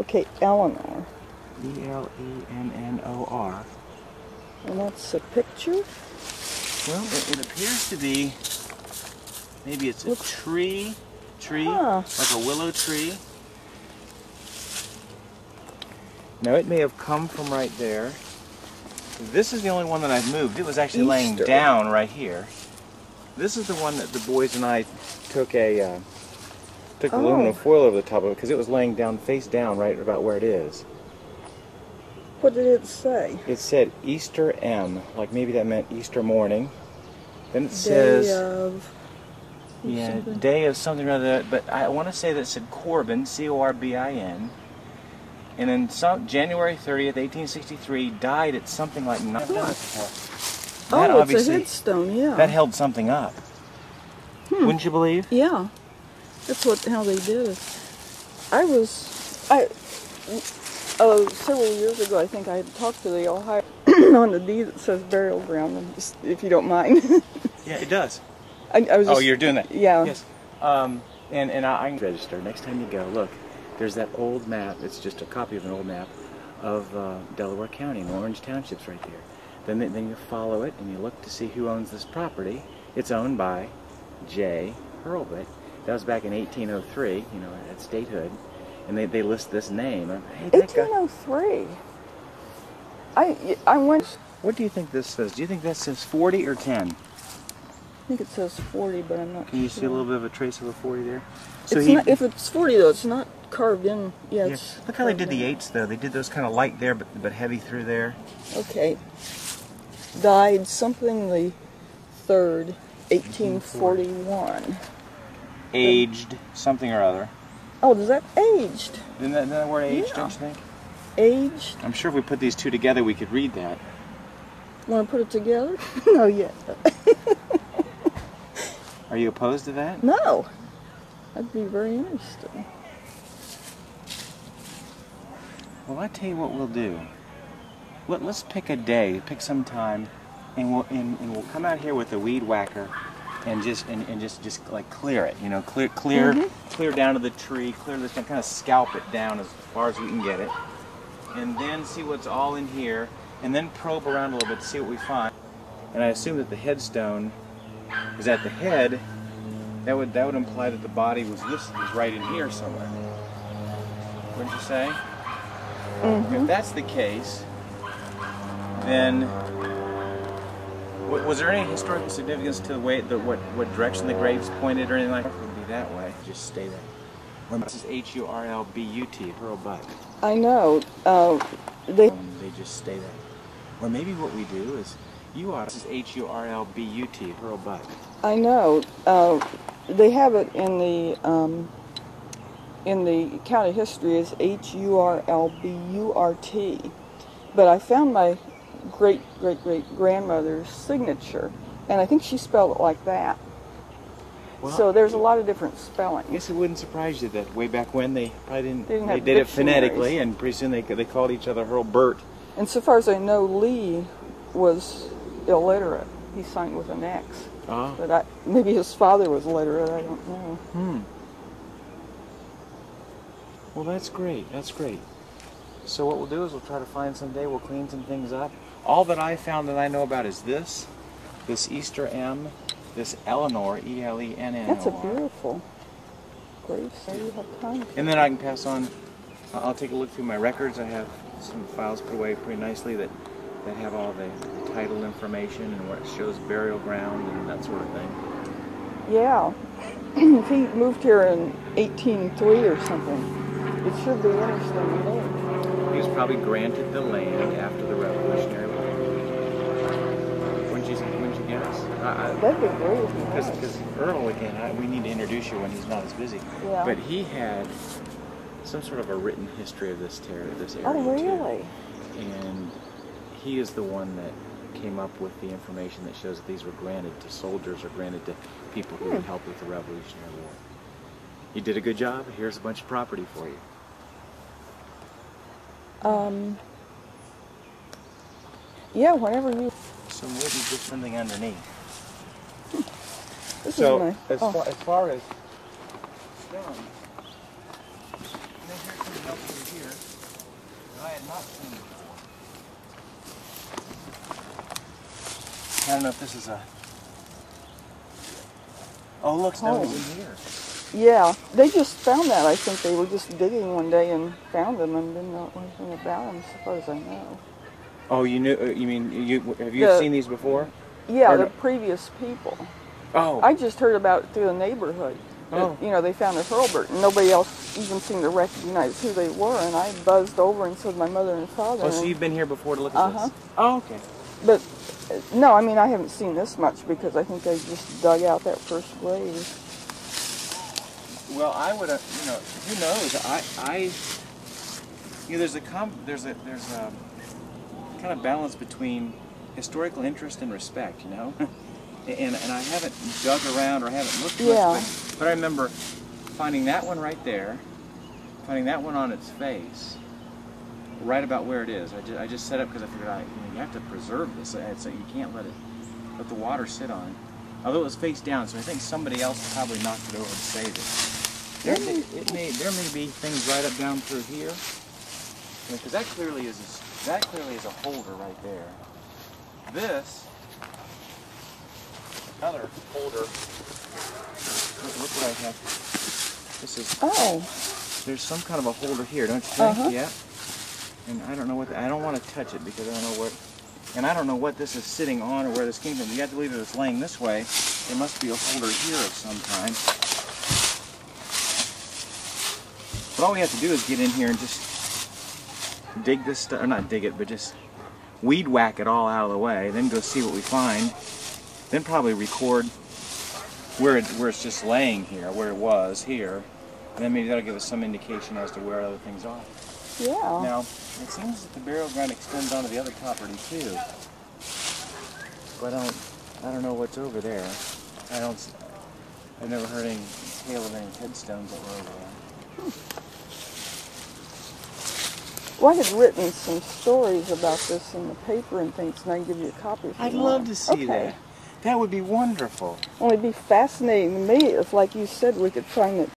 Okay, Elennor. Elennor. And that's a picture? Well, it appears to be, maybe it's a tree, Huh. like a willow tree. Now it may have come from right there. This is the only one that I've moved. It was actually laying down right here. This is the one that the boys and I took aluminum foil over the top of it because it was laying down, face down, right about where it is. What did it say? It said Easter M, like maybe that meant Easter morning. Then it says day of something or other, but I want to say that it said Corbin, C-O-R-B-I-N. And then January 30th, 1863, died at something like 9. It's a headstone, yeah. That held something up. Wouldn't you believe? Yeah. That's how they did it. Several years ago, I think I had talked to the Ohio on the deed that says burial ground, if you don't mind. Yeah, it does. I was just, you're doing that? Yeah. Yes. And I can register. Next time you go, look, there's that old map. It's just a copy of an old map of Delaware County and Orange Townships right there. Then you follow it and you look to see who owns this property. It's owned by Jacob Hurlburt. That was back in 1803, you know, at statehood. And they list this name. Hey, 1803. I went. What do you think this says? Do you think that says 40 or 10? I think it says 40, but I'm not sure. Can you see a little bit of a trace of a 40 there? So if it's 40 though, it's not carved in. Yeah. Look how they did the 8s though. They did those kind of light there, but heavy through there. Okay. Died something the 3rd, 1841. Aged something or other. Oh, does that aged? Isn't that word aged, don't you think? Aged? I'm sure if we put these two together, we could read that. Want to put it together? No, yet. Are you opposed to that? No. That'd be very interesting. Well, I tell you what we'll do. Let's pick a day, pick some time, and we'll come out here with a weed whacker. And just like clear it, you know, clear down to the tree, clear this down, kind of scalp it down as far as we can get it, and then see what's all in here, and then probe around a little bit to see what we find. And I assume that the headstone is at the head. That would imply that the body was right in here somewhere. Wouldn't you say? If that's the case, then. Was there any historical significance to the way, what direction the graves pointed or anything like that? It would be that way. Just stay there. This is H-U-R-L-B-U-T, Hurlburt. I know. They just stay there. Or maybe what we do is, this is H-U-R-L-B-U-T, Hurlburt. I know. They have it in the county history as H-U-R-L-B-U-R-T. But I found my great-great-great-grandmother's signature, and I think she spelled it like that. Well, so there's a lot of different spelling. I guess it wouldn't surprise you that way back when they probably they did it phonetically, and pretty soon they called each other Hurlburt. And so far as I know, Lee was illiterate. He signed with an X. But maybe his father was literate, I don't know. Well, that's great. That's great. So what we'll do is we'll try to find some day, we'll clean some things up. All that I found that I know about is this Easter M, this Elennor, E-L-E-N-N-O-R. That's a beautiful grave, so you have time. And then I can pass on, I'll take a look through my records. I have some files put away pretty nicely that have all the title information and where it shows burial ground and that sort of thing. Yeah. If he moved here in 1803 or something, it should be interesting to know. He was probably granted the land after the Revolutionary War. Wouldn't you guess? That'd be great. Because Earle, again, we need to introduce you when he's not as busy. Yeah. But he had some sort of a written history of this area. Oh, really? Too. And he is the one that came up with the information that shows that these were granted to soldiers or granted to people who had helped with the Revolutionary War. You did a good job. Here's a bunch of property for you. Yeah, whenever you... So maybe just something underneath. This so, is my... as far as stone, here's some help over here. had not seen before. I don't know if this is a... Oh, look, Snow's in here. Yeah, they just found that. I think they were just digging one day and found them and didn't know anything about them, as far as I know. Oh, you knew? You mean have you seen these before? Yeah, the previous people. Oh. I just heard about it through the neighborhood. Oh. You know, they found a Hurlburt, and nobody else even seemed to recognize who they were. And I buzzed over and said my mother and father. Oh, so you've been here before to look at this? Oh, okay. But no, I mean I haven't seen this much because I think they just dug out that first grave. Well, I would have, who knows? There's a kind of balance between historical interest and respect, and I haven't dug around or haven't looked much, but I remember finding that one right there, finding that one on its face, right about where it is. I just set up because I figured you have to preserve this, so you can't let the water sit on it. Although it was face down, so I think somebody else probably knocked it over and saved it. There may be things right up down through here, because that clearly is a holder right there. This, another holder. Look what I have. This is. Oh. There's some kind of a holder here, don't you think? Yeah. And I don't know what. I don't want to touch it because I don't know what. And I don't know what this is sitting on or where this came from. You have to believe that it's laying this way. There must be a holder here of some kind. But all we have to do is get in here and just dig this stuff, or not dig it, but just weed whack it all out of the way, then go see what we find, then probably record where it's just laying here, where it was here, and then maybe that'll give us some indication as to where other things are. Yeah. Now, it seems that the burial ground extends onto the other property too, but I don't know what's over there. I've never heard any tale of any headstones that were over there. Well, I had written some stories about this in the paper and things, and I can give you a copy if you want. I'd love to see that. That would be wonderful. Well, it'd be fascinating to me if, like you said, we could find it